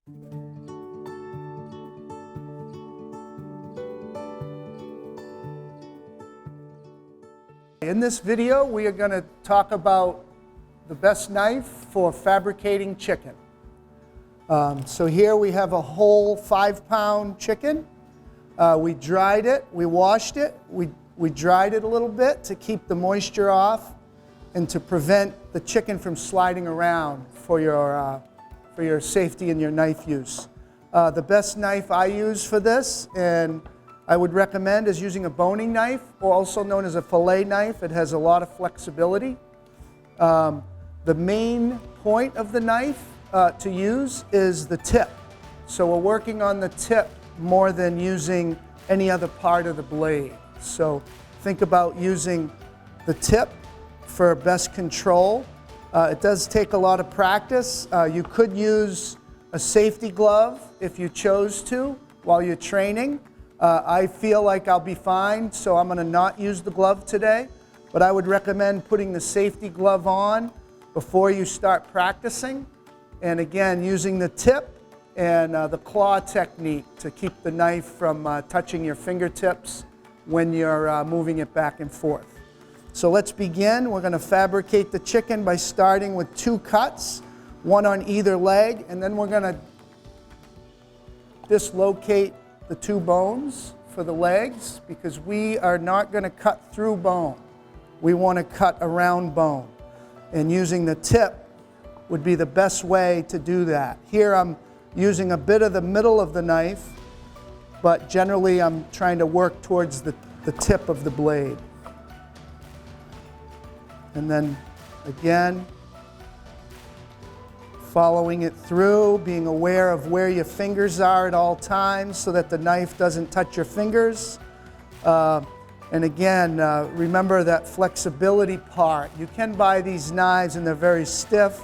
In this video, we are going to talk about the best knife for fabricating chicken. So here we have a whole 5-pound chicken. We dried it, we washed it, we dried it a little bit to keep the moisture off and to prevent the chicken from sliding around for your safety and your knife use. The best knife I use for this, and I would recommend, is using a boning knife, or also known as a fillet knife. It has a lot of flexibility. The main point of the knife to use is the tip. So we're working on the tip more than using any other part of the blade. So think about using the tip for best control. It does take a lot of practice. You could use a safety glove if you chose to while you're training. I feel like I'll be fine, so I'm going to not use the glove today. But I would recommend putting the safety glove on before you start practicing. And again, using the tip and the claw technique to keep the knife from touching your fingertips when you're moving it back and forth. So let's begin. We're going to fabricate the chicken by starting with 2 cuts, one on either leg, and then we're going to dislocate the 2 bones for the legs, because we are not going to cut through bone. We want to cut around bone. And using the tip would be the best way to do that. Here I'm using a bit of the middle of the knife, but generally I'm trying to work towards the tip of the blade. And then again, following it through, being aware of where your fingers are at all times so that the knife doesn't touch your fingers. And again, remember that flexibility part. You can buy these knives and they're very stiff,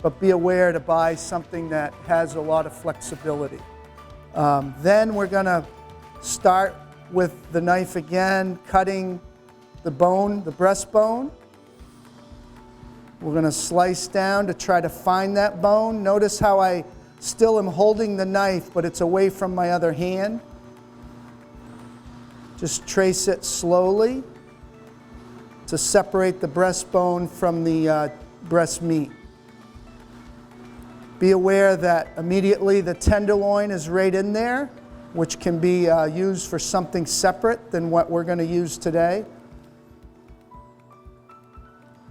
but be aware to buy something that has a lot of flexibility. Then we're going to start with the knife again, cutting the bone, the breastbone. We're going to slice down to try to find that bone. Notice how I still am holding the knife, but it's away from my other hand. Just trace it slowly to separate the breastbone from the breast meat. Be aware that immediately the tenderloin is right in there, which can be used for something separate than what we're going to use today.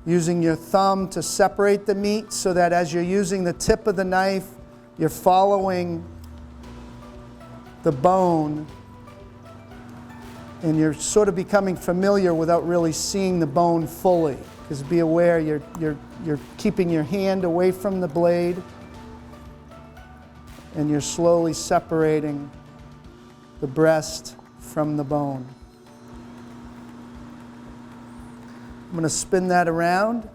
Using your thumb to separate the meat so that as you're using the tip of the knife, you're following the bone and you're sort of becoming familiar without really seeing the bone fully. Because be aware, you're keeping your hand away from the blade and you're slowly separating the breast from the bone. I'm going to spin that around,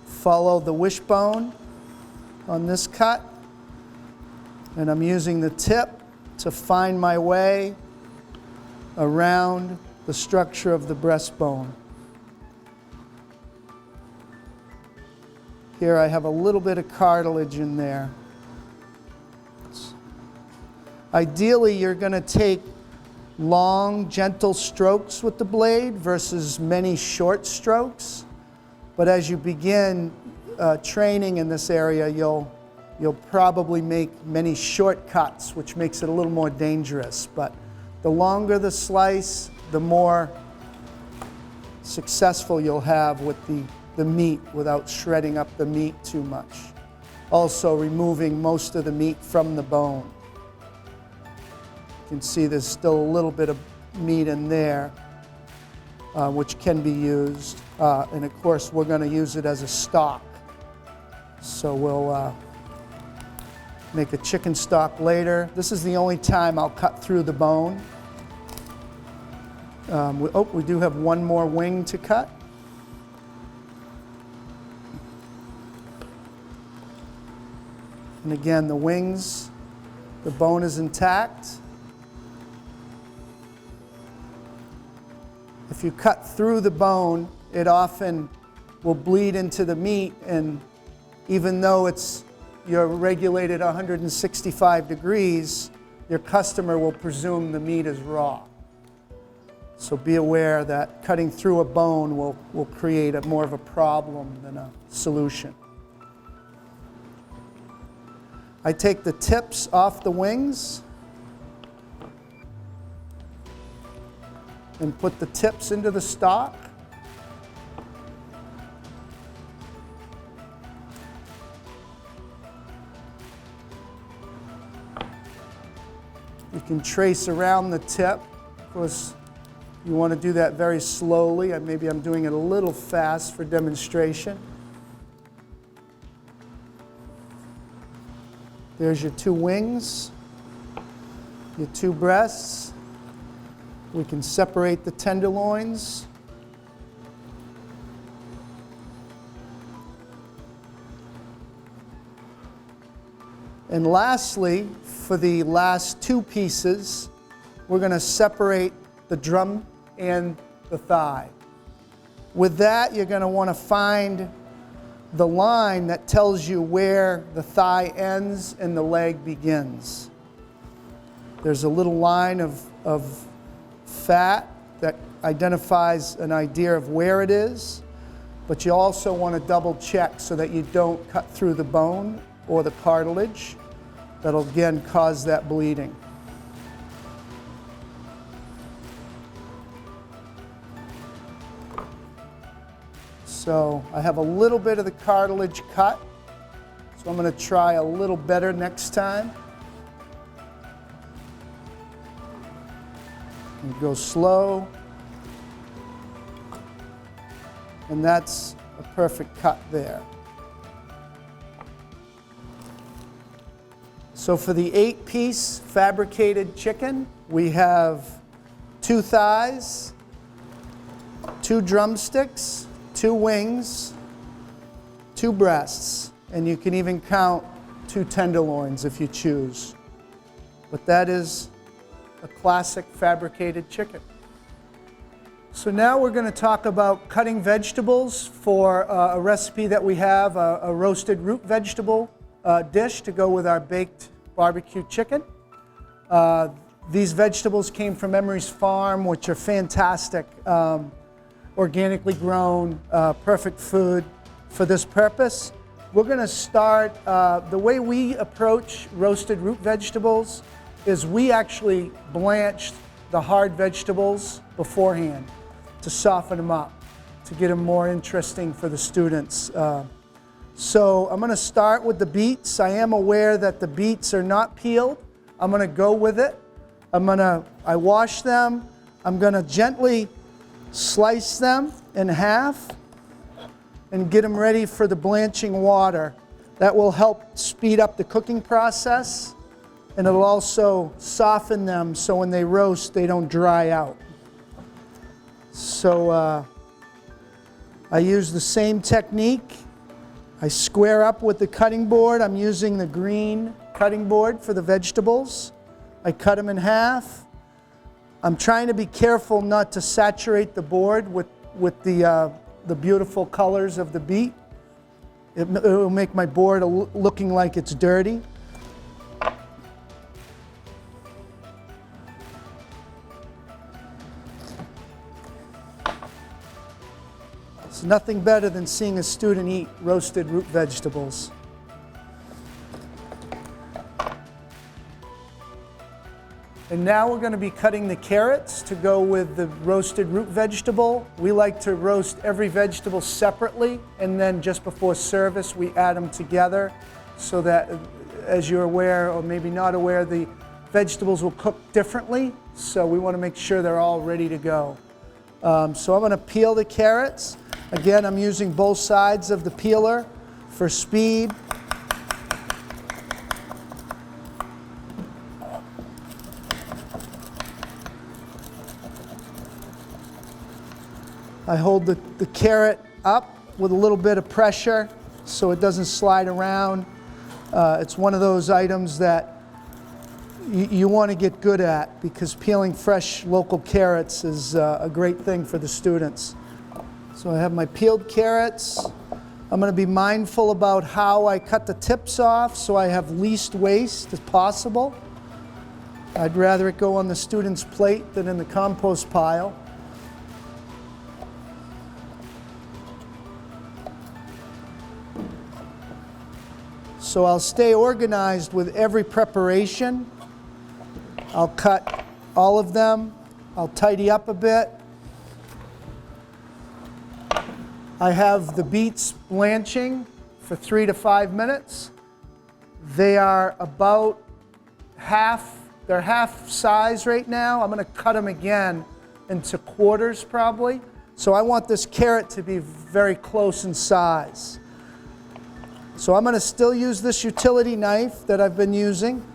follow the wishbone on this cut, and I'm using the tip to find my way around the structure of the breastbone. Here I have a little bit of cartilage in there. Ideally, you're going to take long, gentle strokes with the blade versus many short strokes. But as you begin training in this area, you'll probably make many shortcuts, which makes it a little more dangerous. But the longer the slice, the more successful you'll have with the meat without shredding up the meat too much. Also removing most of the meat from the bone. You can see there's still a little bit of meat in there, which can be used. And of course, we're going to use it as a stock. So we'll make a chicken stock later. This is the only time I'll cut through the bone. We do have one more wing to cut. And again, the wings, the bone is intact. If you cut through the bone, it often will bleed into the meat, and even though it's you're regulated 165 degrees, your customer will presume the meat is raw. So be aware that cutting through a bone will create more of a problem than a solution. I take the tips off the wings and put the tips into the stock. You can trace around the tip. Of course, you want to do that very slowly. Maybe I'm doing it a little fast for demonstration. There's your two wings, your two breasts. We can separate the tenderloins. And lastly, for the last two pieces, we're going to separate the drum and the thigh. With that, you're going to want to find the line that tells you where the thigh ends and the leg begins. There's a little line of fat that identifies an idea of where it is, but you also want to double check so that you don't cut through the bone or the cartilage. That'll again cause that bleeding. So I have a little bit of the cartilage cut, so I'm going to try a little better next time. And go slow. And that's a perfect cut there. So for the 8-piece fabricated chicken, we have 2 thighs, 2 drumsticks, 2 wings, 2 breasts, and you can even count 2 tenderloins if you choose. But that is a classic fabricated chicken. So now we're going to talk about cutting vegetables for a recipe that we have, a roasted root vegetable dish to go with our baked barbecue chicken. These vegetables came from Emery's Farm, which are fantastic. Organically grown, perfect food for this purpose. We're going to start, the way we approach roasted root vegetables is we actually blanch the hard vegetables beforehand to soften them up, to get them more interesting for the students. So I'm going to start with the beets. I am aware that the beets are not peeled. I'm going to go with it. I wash them. I'm going to gently slice them in half and get them ready for the blanching water. That will help speed up the cooking process, and it'll also soften them so when they roast they don't dry out. So I use the same technique. I square up with the cutting board. I'm using the green cutting board for the vegetables. I cut them in half. I'm trying to be careful not to saturate the board with the beautiful colors of the beet. It will make my board looking like it's dirty. It's nothing better than seeing a student eat roasted root vegetables. And now we're going to be cutting the carrots to go with the roasted root vegetable. We like to roast every vegetable separately, and then just before service we add them together so that, as you're aware or maybe not aware, the vegetables will cook differently. So we want to make sure they're all ready to go. So I'm going to peel the carrots. Again, I'm using both sides of the peeler for speed. I hold the carrot up with a little bit of pressure so it doesn't slide around. It's one of those items that you want to get good at, because peeling fresh local carrots is a great thing for the students. So I have my peeled carrots. I'm going to be mindful about how I cut the tips off so I have least waste as possible. I'd rather it go on the student's plate than in the compost pile. So I'll stay organized with every preparation. I'll cut all of them. I'll tidy up a bit. I have the beets blanching for 3 to 5 minutes. They are about they're half size right now. I'm going to cut them again into quarters probably. So I want this carrot to be very close in size. So I'm going to still use this utility knife that I've been using.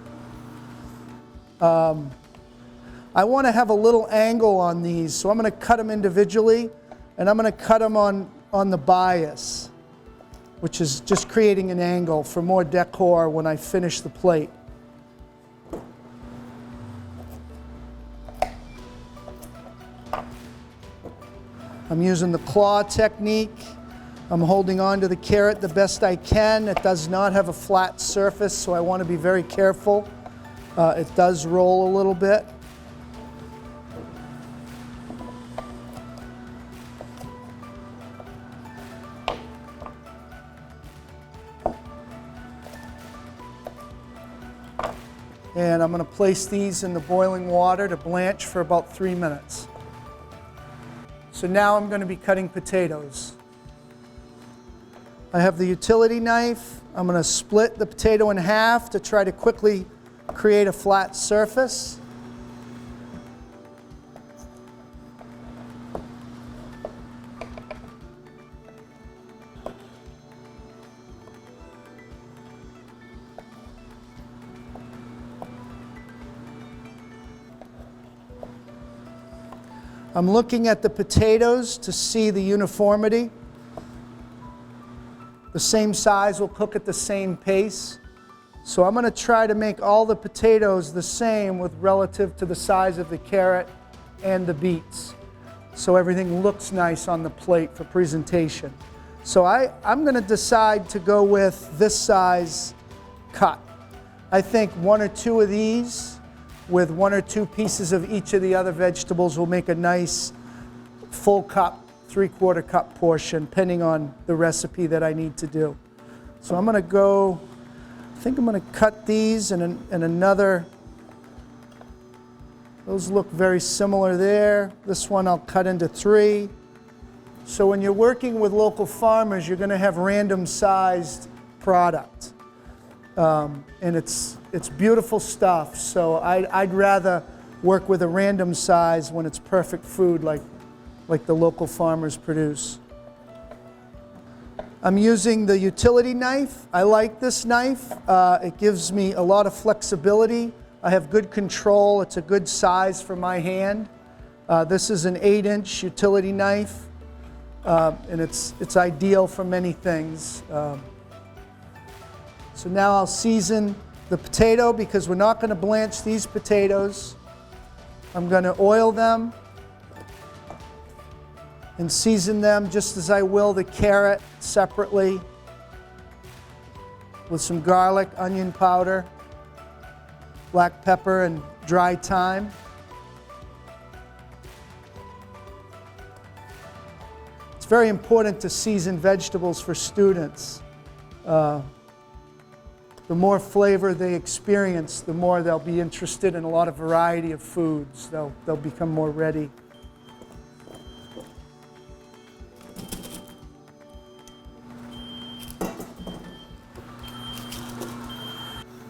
I want to have a little angle on these, so I'm going to cut them individually, and I'm going to cut them on the bias, which is just creating an angle for more decor when I finish the plate. I'm using the claw technique. I'm holding on to the carrot the best I can. It does not have a flat surface, so I want to be very careful. It does roll a little bit. And I'm going to place these in the boiling water to blanch for about 3 minutes. So now I'm going to be cutting potatoes. I have the utility knife. I'm going to split the potato in half to try to quickly create a flat surface. I'm looking at the potatoes to see the uniformity. The same size will cook at the same pace. So I'm going to try to make all the potatoes the same with relative to the size of the carrot and the beets. So everything looks nice on the plate for presentation. So I'm going to decide to go with this size cut. I think 1 or 2 of these with 1 or 2 pieces of each of the other vegetables will make a nice full cup, 3/4 cup portion, depending on the recipe that I need to do. So I'm going to go, I think I'm going to cut these in another. Those look very similar there. This one I'll cut into 3. So when you're working with local farmers, you're going to have random sized product. And it's beautiful stuff, so I'd rather work with a random size when it's perfect food like the local farmers produce. I'm using the utility knife. I like this knife. It gives me a lot of flexibility. I have good control. It's a good size for my hand. This is an 8-inch utility knife, and it's ideal for many things. So now I'll season the potato because we're not going to blanch these potatoes. I'm going to oil them and season them just as I will the carrot separately with some garlic, onion powder, black pepper, and dry thyme. It's very important to season vegetables for students. The more flavor they experience, the more they'll be interested in a lot of variety of foods. They'll become more ready.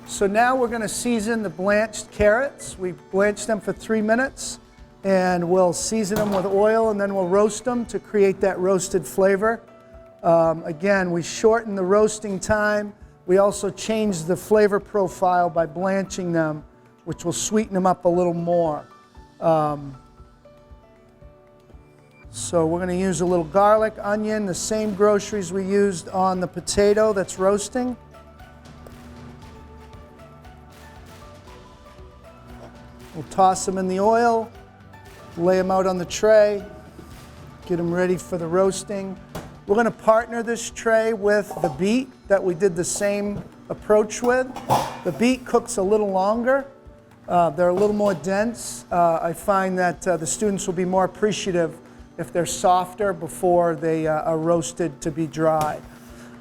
So now we're going to season the blanched carrots. We blanched them for 3 minutes, and we'll season them with oil, and then we'll roast them to create that roasted flavor. Again, we shorten the roasting time. We also change the flavor profile by blanching them, which will sweeten them up a little more. So we're going to use a little garlic, onion, the same groceries we used on the potato that's roasting. We'll toss them in the oil, lay them out on the tray, get them ready for the roasting. We're going to partner this tray with the beet that we did the same approach with. The beet cooks a little longer. They're a little more dense. I find that the students will be more appreciative if they're softer before they are roasted to be dry.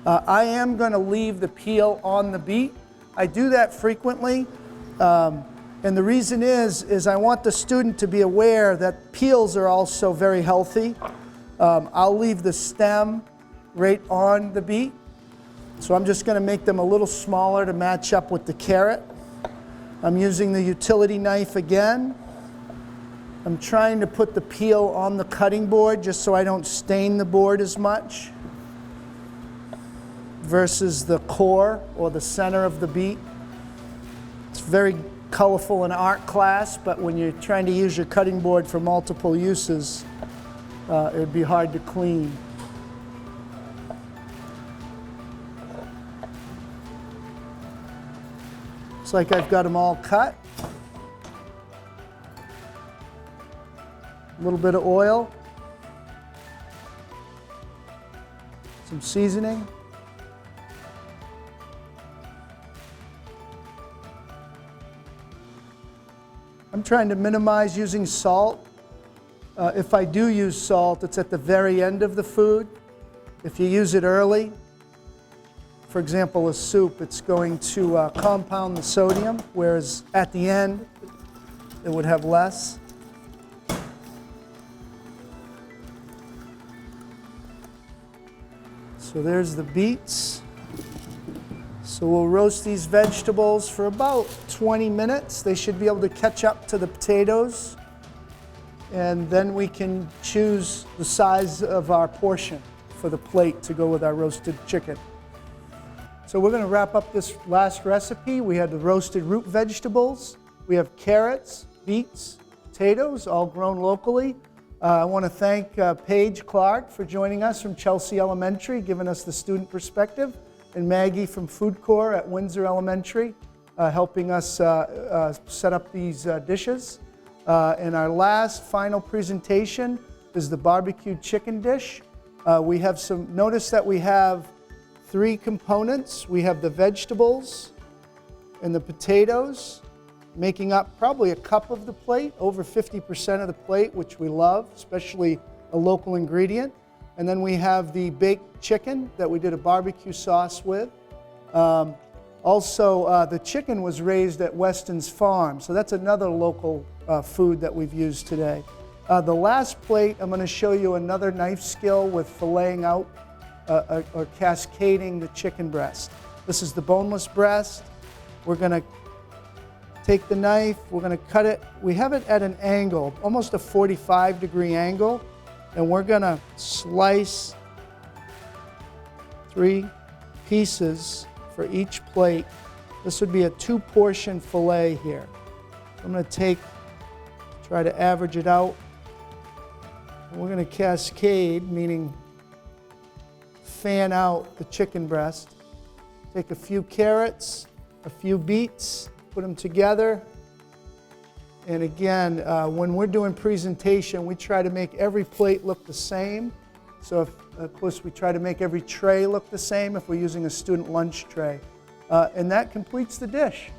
I am going to leave the peel on the beet. I do that frequently. And the reason is I want the student to be aware that peels are also very healthy. I'll leave the stem right on the beet. So I'm just going to make them a little smaller to match up with the carrot. I'm using the utility knife again. I'm trying to put the peel on the cutting board just so I don't stain the board as much versus the core or the center of the beet. It's very colorful in art class, but when you're trying to use your cutting board for multiple uses, it would be hard to clean. Looks like I've got them all cut. A little bit of oil, some seasoning. I'm trying to minimize using salt. If I do use salt, it's at the very end of the food. If you use it early, for example, a soup, it's going to compound the sodium, whereas at the end, it would have less. So there's the beets. So we'll roast these vegetables for about 20 minutes. They should be able to catch up to the potatoes. And then we can choose the size of our portion for the plate to go with our roasted chicken. So we're going to wrap up this last recipe. We had the roasted root vegetables. We have carrots, beets, potatoes, all grown locally. I want to thank Paige Clark for joining us from Chelsea Elementary, giving us the student perspective, and Maggie from Food Corps at Windsor Elementary, helping us set up these dishes. And our last final presentation is the barbecued chicken dish. We have notice that we have 3 components. We have the vegetables and the potatoes, making up probably a cup of the plate, over 50% of the plate, which we love, especially a local ingredient. And then we have the baked chicken that we did a barbecue sauce with. Also, the chicken was raised at Weston's Farm, so that's another local food that we've used today. The last plate, I'm going to show you another knife skill with filleting out or cascading the chicken breast. This is the boneless breast. We're going to take the knife, we're going to cut it. We have it at an angle, almost a 45-degree angle, and we're going to slice 3 pieces for each plate. This would be a 2-portion fillet here. I'm going to try to average it out. And we're going to cascade, meaning fan out the chicken breast. Take a few carrots, a few beets, put them together. And again, when we're doing presentation, we try to make every plate look the same. So of course, we try to make every tray look the same if we're using a student lunch tray. And that completes the dish.